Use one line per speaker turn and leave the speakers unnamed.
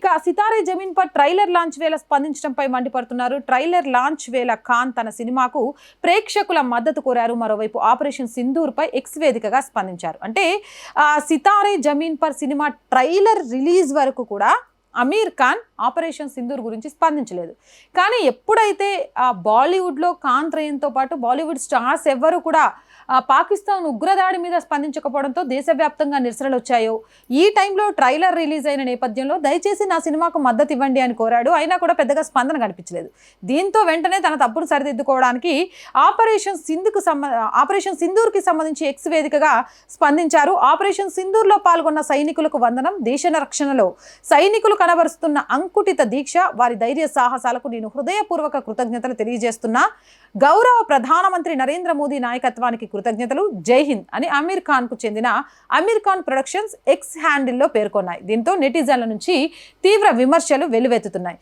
ఇక Sitaare Zameen per trailer launch వేళ స్పందించడంపై మండిపడుతున్నారు. ట్రైలర్ లాంచ్ వేళ ఖాన్ తన సినిమాకు ప్రేక్షకుల మద్దతు కోరారు. మరోవైపు ఆపరేషన్ సింధూర్ పై ఎక్స్ వేదికగా స్పందించారు. అంటే Sitaare Zameen Par cinema trailer release వరకు కూడా అమీర్ ఖాన్ ఆపరేషన్ సింధూర్ గురించి స్పందించలేదు. కానీ ఎప్పుడైతే బాలీవుడ్లో ఖాన్ త్రయంతో పాటు బాలీవుడ్ స్టార్స్ ఎవ్వరూ కూడా పాకిస్తాన్ ఉగ్రదాడి మీద స్పందించకపోవడంతో దేశవ్యాప్తంగా నిరసనలు వచ్చాయో, ఈ టైంలో ట్రైలర్ రిలీజ్ అయిన నేపథ్యంలో దయచేసి నా సినిమాకు మద్దతు ఇవ్వండి అని కోరాడు. అయినా కూడా పెద్దగా స్పందన కనిపించలేదు. దీంతో వెంటనే తన తప్పును సరిదిద్దుకోవడానికి ఆపరేషన్ సింధూర్కి సంబంధించి ఎక్స్ వేదికగా స్పందించారు. ఆపరేషన్ సింధూర్లో పాల్గొన్న సైనికులకు వందనం. దేశ రక్షణలో సైనికులు కనబరుస్తున్న అంకుటిత దీక్ష, వారి ధైర్య సాహసాలకు నేను హృదయపూర్వక కృతజ్ఞతలు తెలియజేస్తున్నా. గౌరవ ప్రధానమంత్రి నరేంద్ర మోదీ నాయకత్వానికి కృతజ్ఞతలు. జై హింద్ అని అమీర్ ఖాన్ కు చెందిన అమీర్ ఖాన్ ప్రొడక్షన్స్ ఎక్స్ హ్యాండిల్లో పేర్కొన్నాయి. దీంతో నెటిజన్ల నుంచి తీవ్ర విమర్శలు వెల్లువెత్తుతున్నాయి.